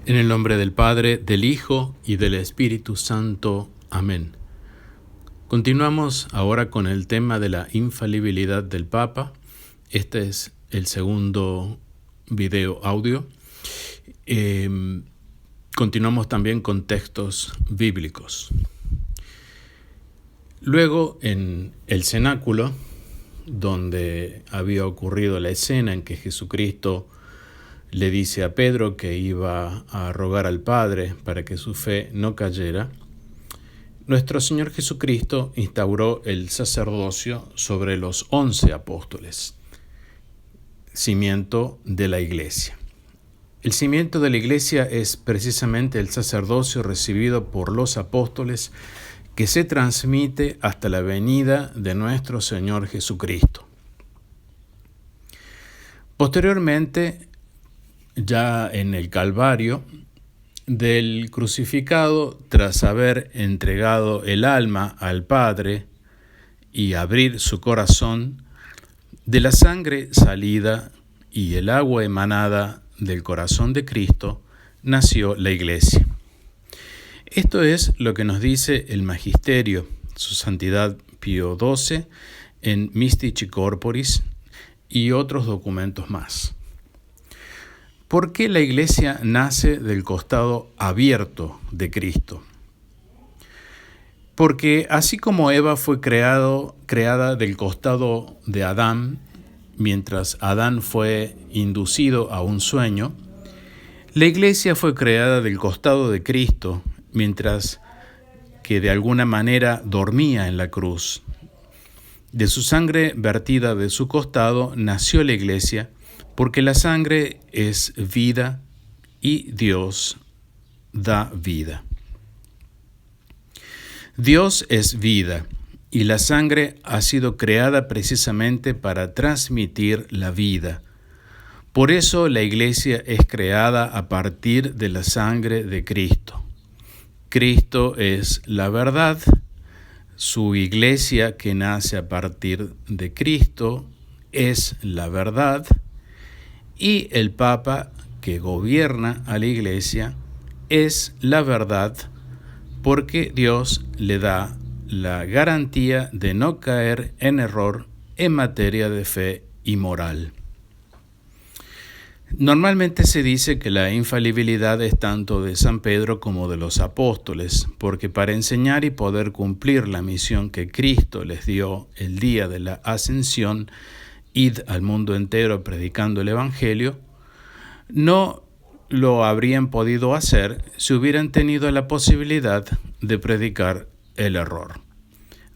En el nombre del Padre, del Hijo y del Espíritu Santo. Amén. Continuamos ahora con el tema de la infalibilidad del Papa. Este es el segundo video audio. Continuamos también con textos bíblicos. Luego, en el cenáculo, donde había ocurrido la escena en que Jesucristo le dice a Pedro que iba a rogar al Padre para que su fe no cayera, nuestro Señor Jesucristo instauró el sacerdocio sobre los 11 apóstoles, cimiento de la Iglesia. El cimiento de la Iglesia es precisamente el sacerdocio recibido por los apóstoles que se transmite hasta la venida de nuestro Señor Jesucristo. Posteriormente, ya en el Calvario, del crucificado, tras haber entregado el alma al Padre y abrir su corazón, de la sangre salida y el agua emanada del corazón de Cristo, nació la Iglesia. Esto es lo que nos dice el Magisterio, su Santidad Pío XII, en Mystici Corporis y otros documentos más. ¿Por qué la Iglesia nace del costado abierto de Cristo? Porque así como Eva fue creada del costado de Adán, mientras Adán fue inducido a un sueño, la Iglesia fue creada del costado de Cristo, mientras que de alguna manera dormía en la cruz. De su sangre vertida de su costado nació la Iglesia, porque la sangre es vida y Dios da vida. Dios es vida y la sangre ha sido creada precisamente para transmitir la vida. Por eso la Iglesia es creada a partir de la sangre de Cristo. Cristo es la verdad, su Iglesia que nace a partir de Cristo es la verdad, y el Papa que gobierna a la Iglesia es la verdad, porque Dios le da la garantía de no caer en error en materia de fe y moral. Normalmente se dice que la infalibilidad es tanto de San Pedro como de los apóstoles, porque para enseñar y poder cumplir la misión que Cristo les dio el día de la ascensión, id al mundo entero predicando el Evangelio, no lo habrían podido hacer si hubieran tenido la posibilidad de predicar el error.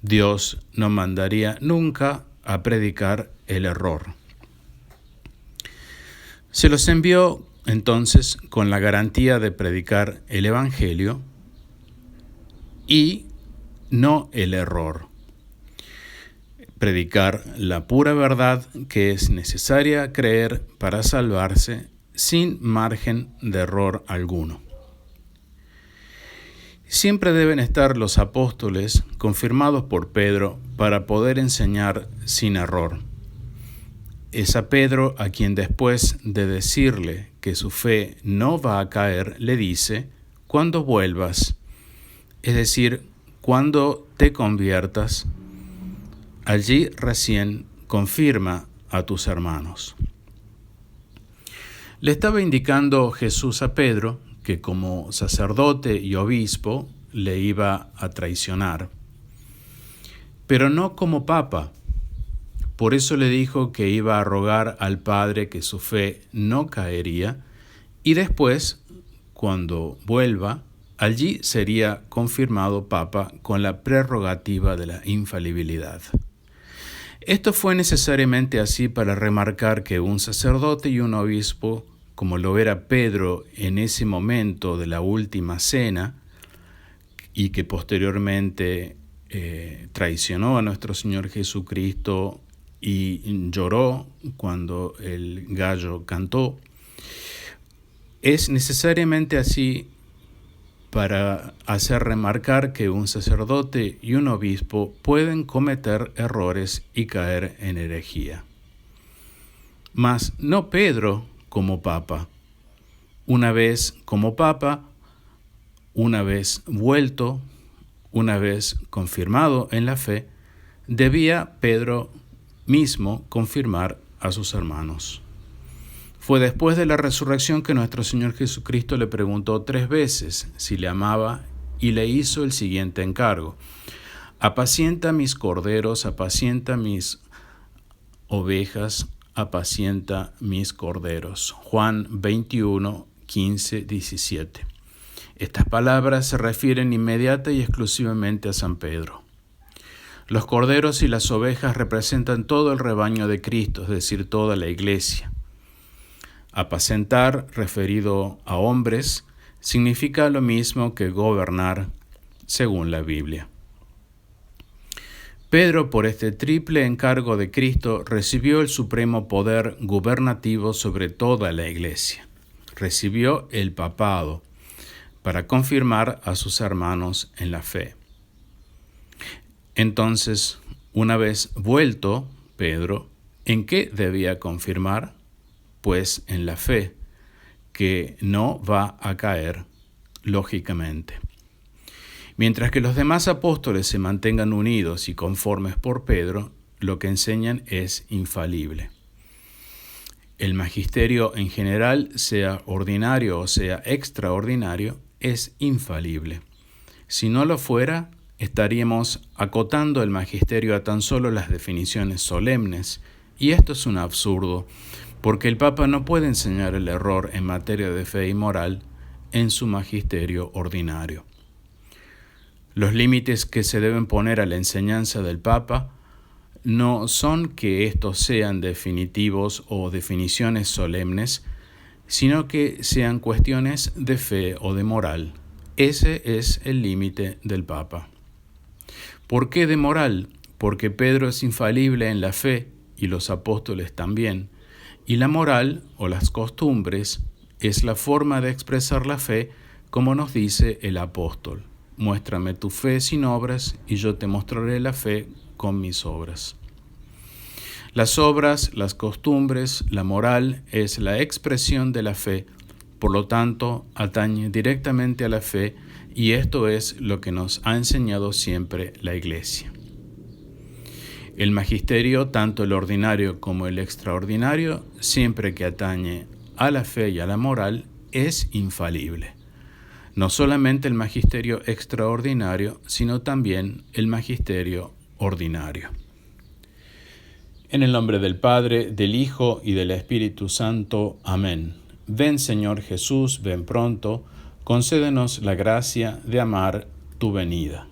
Dios no mandaría nunca a predicar el error. Se los envió entonces con la garantía de predicar el Evangelio y no el error. Predicar la pura verdad que es necesaria creer para salvarse sin margen de error alguno. Siempre deben estar los apóstoles confirmados por Pedro para poder enseñar sin error. Es a Pedro a quien después de decirle que su fe no va a caer, le dice, cuando vuelvas, es decir, cuando te conviertas, allí recién confirma a tus hermanos. Le estaba indicando Jesús a Pedro que como sacerdote y obispo le iba a traicionar, pero no como papa. Por eso le dijo que iba a rogar al Padre que su fe no caería y después, cuando vuelva, allí sería confirmado papa con la prerrogativa de la infalibilidad. Esto fue necesariamente así para remarcar que un sacerdote y un obispo, como lo era Pedro en ese momento de la última cena, y que posteriormente traicionó a nuestro Señor Jesucristo y lloró cuando el gallo cantó, es necesariamente así para hacer remarcar que un sacerdote y un obispo pueden cometer errores y caer en herejía. Mas no Pedro como papa. una vez como Papa, una vez vuelto, una vez confirmado en la fe, debía Pedro mismo confirmar a sus hermanos. Fue después de la resurrección que nuestro Señor Jesucristo le preguntó 3 veces si le amaba y le hizo el siguiente encargo: apacienta mis corderos, apacienta mis ovejas, apacienta mis corderos. Juan 21, 15, 17. Estas palabras se refieren inmediata y exclusivamente a San Pedro. Los corderos y las ovejas representan todo el rebaño de Cristo, es decir, toda la iglesia. Apacentar, referido a hombres, significa lo mismo que gobernar, según la Biblia. Pedro, por este triple encargo de Cristo, recibió el supremo poder gubernativo sobre toda la iglesia. Recibió el papado para confirmar a sus hermanos en la fe. Entonces, una vez vuelto Pedro, ¿en qué debía confirmar? Pues en la fe, que no va a caer, lógicamente. Mientras que los demás apóstoles se mantengan unidos y conformes por Pedro, lo que enseñan es infalible. El magisterio en general, sea ordinario o sea extraordinario, es infalible. Si no lo fuera, estaríamos acotando el magisterio a tan solo las definiciones solemnes, y esto es un absurdo, porque el Papa no puede enseñar el error en materia de fe y moral en su magisterio ordinario. Los límites que se deben poner a la enseñanza del Papa no son que estos sean definitivos o definiciones solemnes, sino que sean cuestiones de fe o de moral. Ese es el límite del Papa. ¿Por qué de moral? Porque Pedro es infalible en la fe y los apóstoles también, y la moral o las costumbres es la forma de expresar la fe, como nos dice el apóstol: muéstrame tu fe sin obras y yo te mostraré la fe con mis obras. Las obras, las costumbres, la moral es la expresión de la fe, por lo tanto atañe directamente a la fe, y esto es lo que nos ha enseñado siempre la Iglesia. El magisterio, tanto el ordinario como el extraordinario, siempre que atañe a la fe y a la moral, es infalible. No solamente el magisterio extraordinario, sino también el magisterio ordinario. En el nombre del Padre, del Hijo y del Espíritu Santo. Amén. Ven, Señor Jesús, ven pronto, concédenos la gracia de amar tu venida.